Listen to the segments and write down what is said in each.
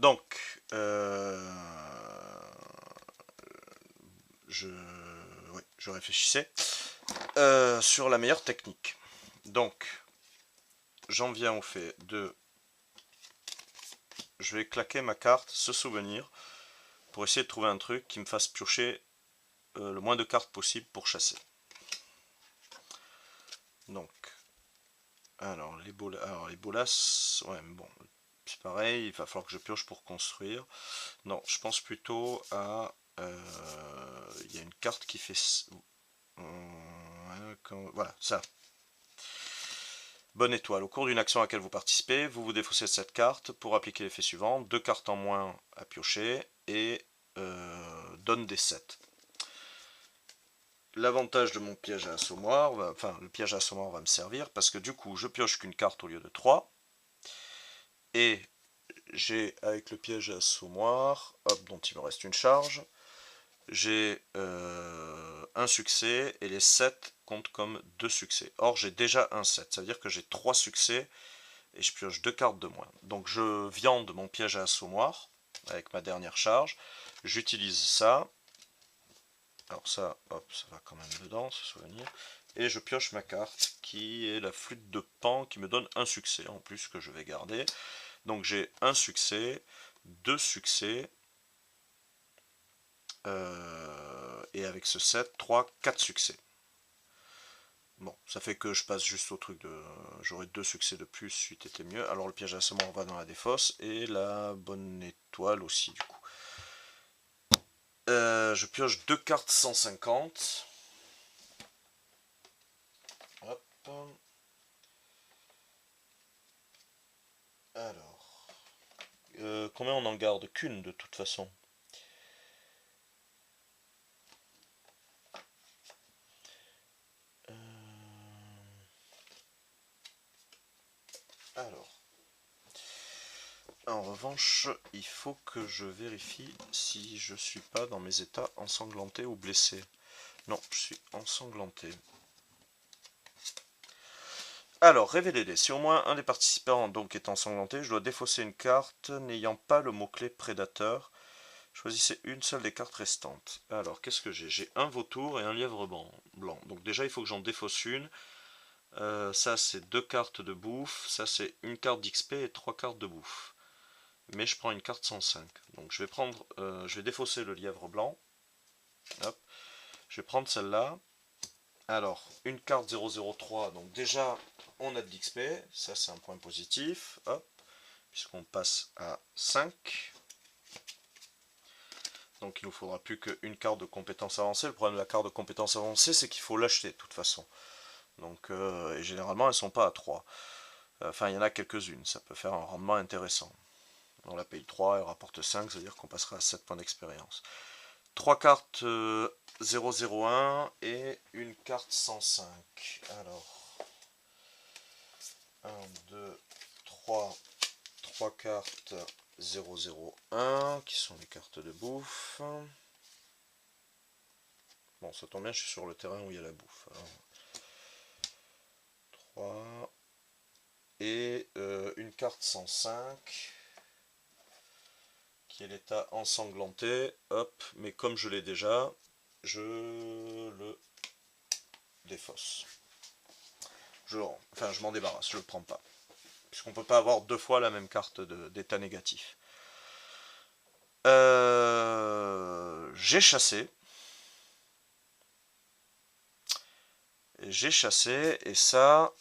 Donc, je réfléchissais sur la meilleure technique. Donc, j'en viens au fait de... Je vais claquer ma carte, se souvenir, pour essayer de trouver un truc qui me fasse piocher le moins de cartes possible pour chasser. Donc, alors les bolas, ouais, mais bon, c'est pareil, il va falloir que je pioche pour construire. Non, je pense plutôt à... Il y a une carte qui fait... voilà, ça. Bonne étoile. Au cours d'une action à laquelle vous participez, vous vous défaussez de cette carte pour appliquer l'effet suivant. 2 cartes en moins à piocher et donne des 7. L'avantage de mon piège à assommoir, enfin le piège à assommoir va me servir parce que du coup je pioche qu'une carte au lieu de 3. Et j'ai avec le piège à assommoir, hop, dont il me reste une charge, j'ai un succès et les 7 comptent comme 2 succès. Or j'ai déjà un 7, ça veut dire que j'ai 3 succès et je pioche 2 cartes de moins. Donc je viande mon piège à assommoir avec ma dernière charge, j'utilise ça, alors ça, hop, ça va quand même dedans, ce souvenir, et je pioche ma carte qui est la flûte de Pan qui me donne un succès en plus que je vais garder. Donc j'ai un succès, 2 succès, et avec ce 7, 3, 4 succès. Bon, ça fait que je passe juste au truc de... J'aurai 2 succès de plus, suite était mieux. Alors le piège à assommoir va dans la défausse, et la bonne étoile aussi du coup. Je pioche 2 cartes 150. Hop. Alors. Combien on en garde? Qu'une de toute façon. Alors. En revanche, il faut que je vérifie si je suis pas dans mes états ensanglanté ou blessé. Non, je suis ensanglanté. Alors, révélez-les. Si au moins un des participants donc est ensanglanté, je dois défausser une carte n'ayant pas le mot-clé prédateur. Choisissez une seule des cartes restantes. Alors, qu'est-ce que j'ai? J'ai un vautour et un lièvre blanc. Donc déjà, il faut que j'en défausse une. Ça, c'est 2 cartes de bouffe. Ça, c'est une carte d'XP et 3 cartes de bouffe. Mais je prends une carte 105. Donc je vais défausser le lièvre blanc. Hop. Je vais prendre celle-là. Alors, une carte 003. Donc déjà, on a de l'XP. Ça, c'est un point positif. Hop. Puisqu'on passe à 5. Donc il nous faudra plus qu'une carte de compétence avancée. Le problème de la carte de compétence avancée, c'est qu'il faut l'acheter de toute façon. Donc, et généralement, elles ne sont pas à 3. Enfin, il y en a quelques-unes. Ça peut faire un rendement intéressant. On la paye 3, elle rapporte 5, c'est-à-dire qu'on passera à 7 points d'expérience. 3 cartes 001 et une carte 105. Alors, 1, 2, 3, 3 cartes 001 qui sont les cartes de bouffe. Bon, ça tombe bien, je suis sur le terrain où il y a la bouffe. Alors, 3 et une carte 105 qui est l'état ensanglanté. Hop, mais comme je l'ai déjà, je le défausse. Enfin, je m'en débarrasse, je le prends pas. Puisqu'on ne peut pas avoir 2 fois la même carte d'état négatif. J'ai chassé. Et ça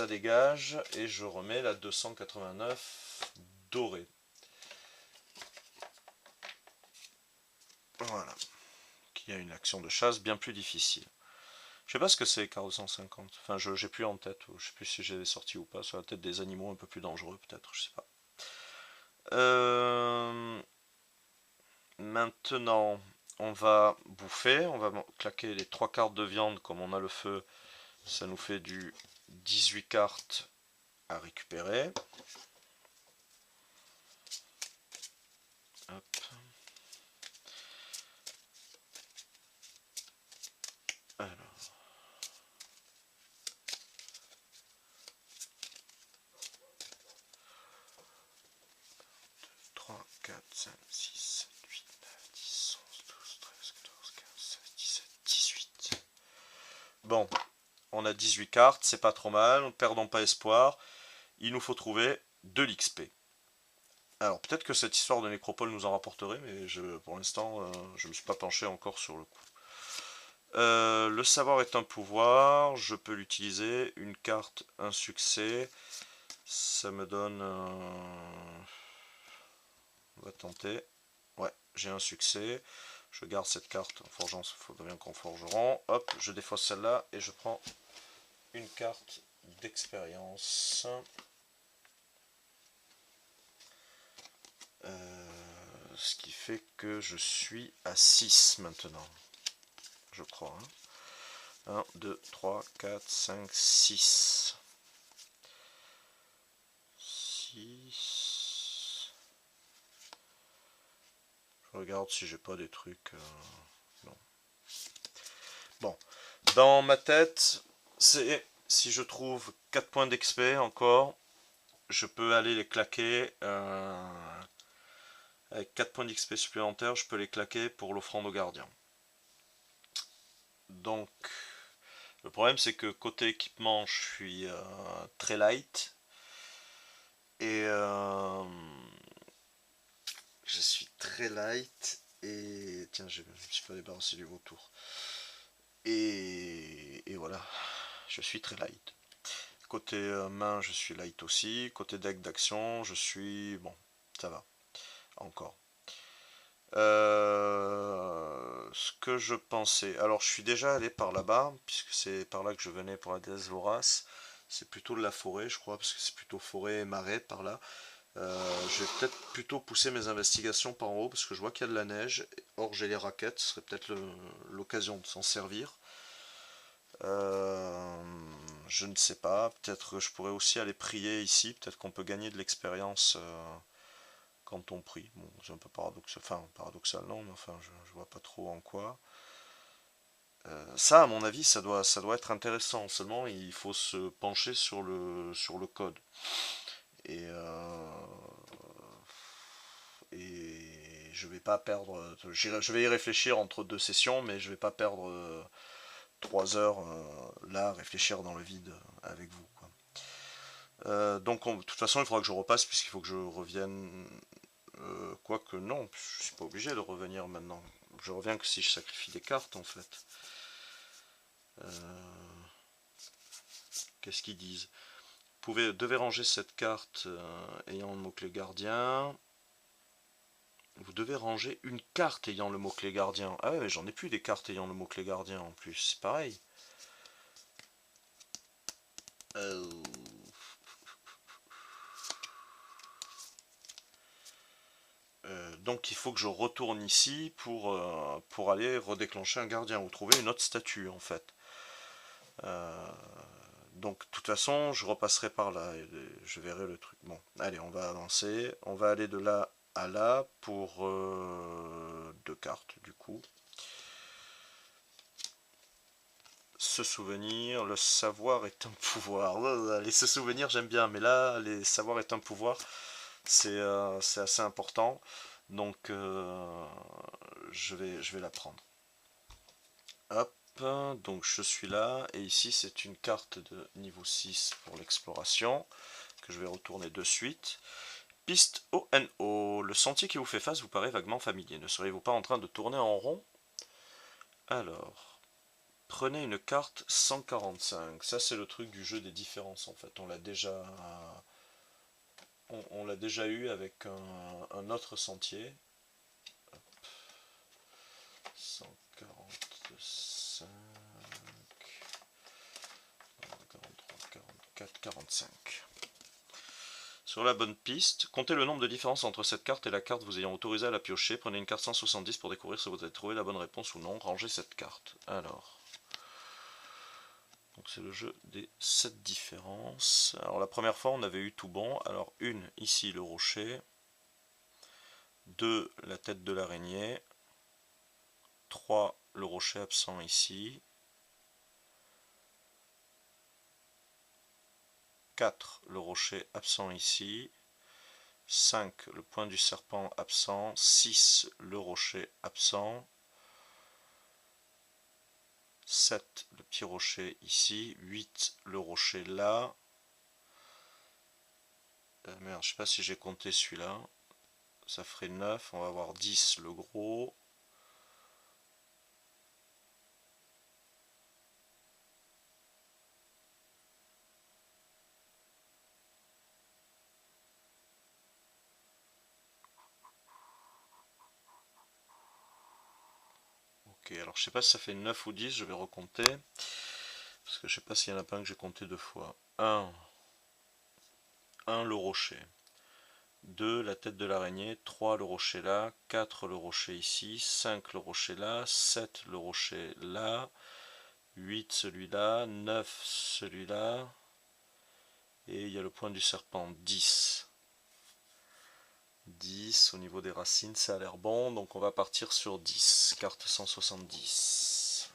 dégage et je remets la 289 dorée. Voilà. Qui a une action de chasse bien plus difficile. Je sais pas ce que c'est, Caro 150. Enfin, j'ai plus en tête. Je sais plus si j'ai des sorties ou pas. Sur la tête des animaux un peu plus dangereux, peut-être. Je sais pas. Maintenant, on va bouffer. On va claquer les 3 cartes de viande. Comme on a le feu, ça nous fait du 18 cartes à récupérer. Hop. Alors. 3, 5, 6, 7, 8, 9, 10, 11, 12, 13, 14, 15, 16, 17, 18. Bon, on a 18 cartes, c'est pas trop mal, ne perdons pas espoir. Il nous faut trouver de l'XP. Alors peut-être que cette histoire de nécropole nous en rapporterait, mais pour l'instant, je ne me suis pas penché encore sur le coup. Le savoir est un pouvoir, je peux l'utiliser. Une carte, un succès. Ça me donne... On va tenter. Ouais, j'ai un succès. Je garde cette carte en forgeant, il faudrait bien qu'on forgeron. Hop, je défausse celle-là et je prends une carte d'expérience. Ce qui fait que je suis à 6 maintenant. Je crois. 1, 2, 3, 4, 5, 6. 6. Je regarde si j'ai pas des trucs... non. Bon. Dans ma tête, c'est si je trouve 4 points d'XP encore, je peux aller les claquer. Avec 4 points d'XP supplémentaires, je peux les claquer pour l'offrande au gardien. Donc, le problème c'est que côté équipement, je suis très light. Et je suis très light. Et tiens, je me suis pas débarrassé du vautour. Et voilà, je suis très light. Côté main, je suis light aussi. Côté deck d'action, je suis... Bon, ça va. Encore. Ce que je pensais... Alors, je suis déjà allé par là-bas, puisque c'est par là que je venais pour la déesse vorace. C'est plutôt de la forêt, je crois, parce que c'est plutôt forêt et marais par là. Je vais peut-être plutôt pousser mes investigations par en haut, parce que je vois qu'il y a de la neige. Or, j'ai les raquettes, ce serait peut-être l'occasion de s'en servir. Je ne sais pas, peut-être que je pourrais aussi aller prier ici, peut-être qu'on peut gagner de l'expérience quand on prie. Bon, c'est un peu paradoxal, enfin paradoxal non, mais enfin je vois pas trop en quoi. Ça, à mon avis, ça doit être intéressant, seulement il faut se pencher sur sur le code. Et, et je vais pas perdre, je vais y réfléchir entre deux sessions, mais je vais pas perdre 3 heures là, à réfléchir dans le vide avec vous, quoi. Donc de toute façon il faudra que je repasse puisqu'il faut que je revienne. Quoique non, je suis pas obligé de revenir maintenant. Je reviens que si je sacrifie des cartes en fait. Qu'est-ce qu'ils disent? Vous devez ranger cette carte ayant le mot-clé gardien. Vous devez ranger une carte ayant le mot-clé gardien. Ah ouais, mais j'en ai plus des cartes ayant le mot-clé gardien en plus, c'est pareil. Donc il faut que je retourne ici pour aller redéclencher un gardien ou trouver une autre statue en fait. Donc de toute façon je repasserai par là et je verrai le truc. Bon, allez, on va avancer. On va aller de là à là pour 2 cartes du coup. Se souvenir, le savoir est un pouvoir. Les se souvenir j'aime bien, mais là les savoir est un pouvoir, c'est assez important. Donc je vais la prendre. Hop, donc je suis là, et ici c'est une carte de niveau 6 pour l'exploration, que je vais retourner de suite. Piste ONO, le sentier qui vous fait face vous paraît vaguement familier, ne seriez-vous pas en train de tourner en rond? Alors, prenez une carte 145, ça c'est le truc du jeu des différences en fait, on l'a déjà eu avec un autre sentier. 145, 43, 44, 45. Sur la bonne piste, comptez le nombre de différences entre cette carte et la carte vous ayant autorisé à la piocher. Prenez une carte 170 pour découvrir si vous avez trouvé la bonne réponse ou non. Rangez cette carte. Alors, donc c'est le jeu des 7 différences. Alors la première fois on avait eu tout bon. Alors une, ici le rocher. 2, la tête de l'araignée. 3, le rocher absent ici. 4, le rocher absent ici. 5, le point du serpent absent. 6, le rocher absent. 7, le petit rocher ici. 8, le rocher là. Merde, je sais pas si j'ai compté celui-là. Ça ferait 9, on va avoir 10, le gros. Ok, alors je sais pas si ça fait 9 ou 10, je vais recompter. Parce que je sais pas s'il y en a pas un que j'ai compté 2 fois. 1, le rocher. 2, la tête de l'araignée. 3, le rocher là. 4, le rocher ici. 5, le rocher là. 7, le rocher là. 8, celui-là. 9, celui-là. Et il y a le point du serpent. 10. 10 au niveau des racines, ça a l'air bon. Donc on va partir sur 10. Carte 170.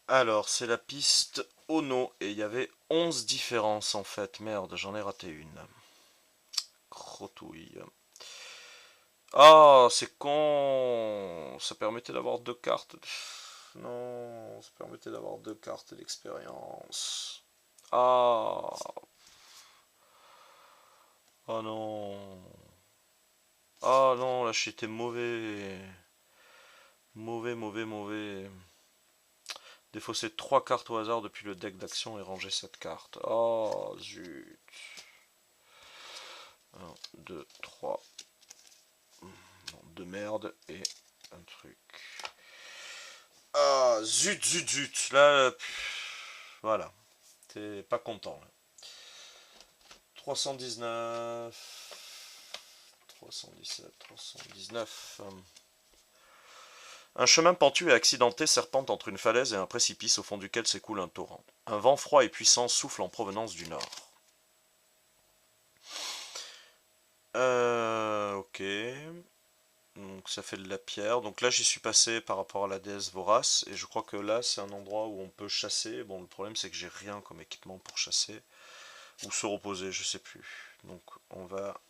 Alors, c'est la piste Ono. Et il y avait 11 différences en fait. Merde, j'en ai raté une. Crotouille. Ah, c'est con. Ça permettait d'avoir 2 cartes. Non, ça permettait d'avoir 2 cartes d'expérience. Ah. Oh non. Ah non, là j'étais mauvais. Mauvais, mauvais, mauvais. Défausser 3 cartes au hasard depuis le deck d'action et ranger cette carte. Oh, zut. 1, 2, 3. De merde et un truc. Ah, zut, zut, zut. Là, voilà. T'es pas content. Là. 319. 317, 319. Un chemin pentu et accidenté serpente entre une falaise et un précipice au fond duquel s'écoule un torrent. Un vent froid et puissant souffle en provenance du nord. Ok. Donc ça fait de la pierre. Donc là j'y suis passé par rapport à la déesse vorace. Et je crois que là c'est un endroit où on peut chasser. Bon le problème c'est que j'ai rien comme équipement pour chasser. Ou se reposer, je sais plus. Donc on va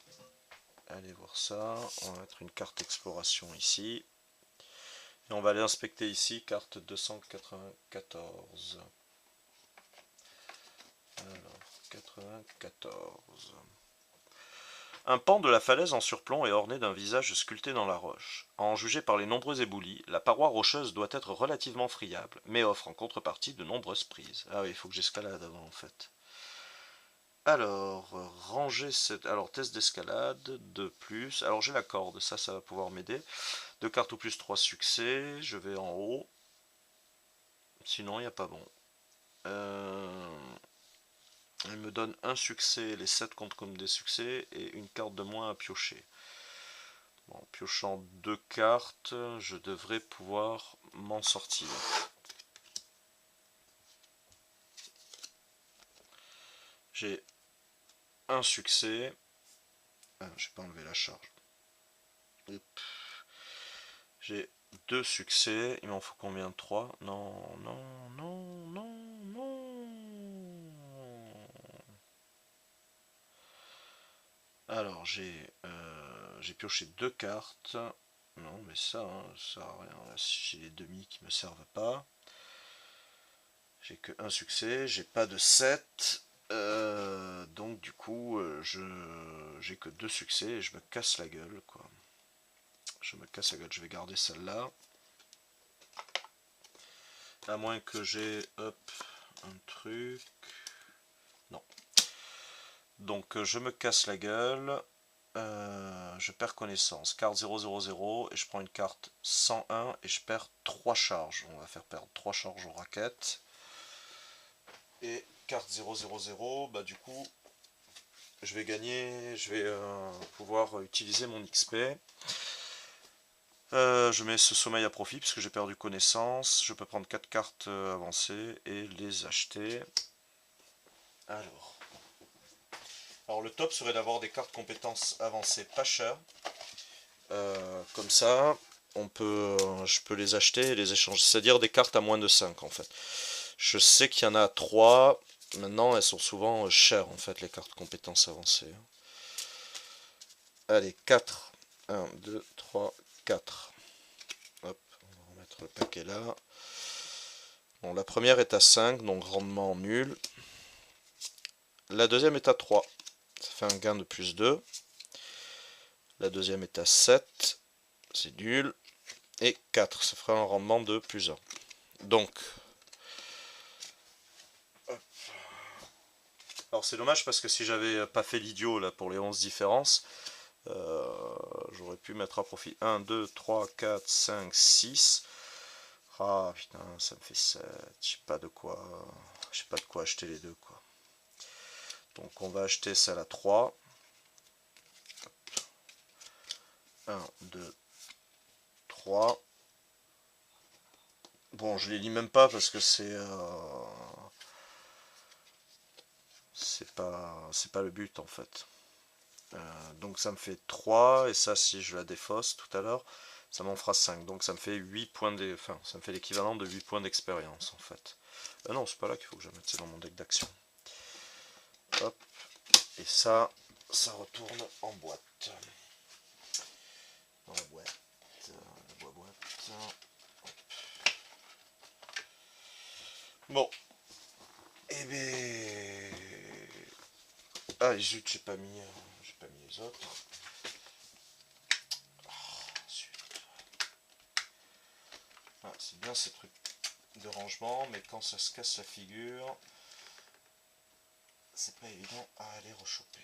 aller voir ça. On va mettre une carte exploration ici. Et on va aller inspecter ici, carte 294. Alors, 94. Un pan de la falaise en surplomb est orné d'un visage sculpté dans la roche. À en juger par les nombreux éboulis, la paroi rocheuse doit être relativement friable, mais offre en contrepartie de nombreuses prises. Ah oui, il faut que j'escalade avant en fait. Alors, ranger cette... Alors, test d'escalade, 2 plus. Alors, j'ai la corde, ça va pouvoir m'aider. 2 cartes ou plus, 3 succès. Je vais en haut. Sinon, il n'y a pas bon. Elle me donne un succès, les 7 comptent comme des succès, et une carte de moins à piocher. Bon, en piochant 2 cartes, je devrais pouvoir m'en sortir. J'ai un succès. Ah, je vais pas enlever la charge. J'ai 2 succès. Il m'en faut combien? 3? Non, non, non, non, non. Alors, j'ai pioché 2 cartes. Non, mais ça, hein, ça sert à rien. Là, j'ai les demi qui me servent pas. J'ai que un succès. J'ai pas de 7. Donc, du coup, j'ai que 2 succès et je me casse la gueule, quoi. Je me casse la gueule. Je vais garder celle-là. À moins que j'ai, hop, un truc. Non. Donc, je me casse la gueule. Je perds connaissance. Carte 000 et je prends une carte 101 et je perds 3 charges. On va faire perdre 3 charges aux raquettes. Et carte 000, bah du coup, je vais gagner, je vais pouvoir utiliser mon XP. Je mets ce sommeil à profit puisque j'ai perdu connaissance. Je peux prendre 4 cartes avancées et les acheter. Alors le top serait d'avoir des cartes compétences avancées pas chères. Comme ça, je peux les acheter et les échanger. C'est-à-dire des cartes à moins de 5 en fait. Je sais qu'il y en a 3. Maintenant, elles sont souvent chères, en fait, les cartes compétences avancées. Allez, 4. 1, 2, 3, 4. Hop, on va remettre le paquet là. Bon, la première est à 5, donc rendement nul. La deuxième est à 3. Ça fait un gain de plus 2. La deuxième est à 7. C'est nul. Et 4, ça fera un rendement de plus 1. Donc, alors c'est dommage parce que si j'avais pas fait l'idiot là pour les 11 différences, j'aurais pu mettre à profit 1, 2, 3, 4, 5, 6. Ah putain, ça me fait 7. Je sais pas de quoi. Je sais pas de quoi acheter les deux quoi. Donc on va acheter celle à 3. 1, 2, 3. Bon, je les lis même pas parce que c'est pas le but en fait. Donc ça me fait 3 et ça si je la défausse tout à l'heure, ça m'en fera 5. Donc ça me fait 8 points enfin, ça me fait l'équivalent de 8 points d'expérience en fait. Non, c'est pas là qu'il faut que je mette, c'est dans mon deck d'action. Hop. Et ça retourne en boîte. Dans la boîte. La boîte. Bon. Eh ben. Ah zut, j'ai pas mis les autres. Ah, c'est bien ces trucs de rangement, mais quand ça se casse la figure, c'est pas évident à aller rechoper.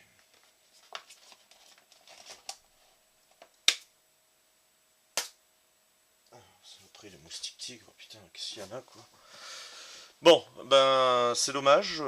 Ah, c'est le prix des moustiques tigres, putain, qu'est-ce qu'il y en a quoi. Bon, ben c'est dommage.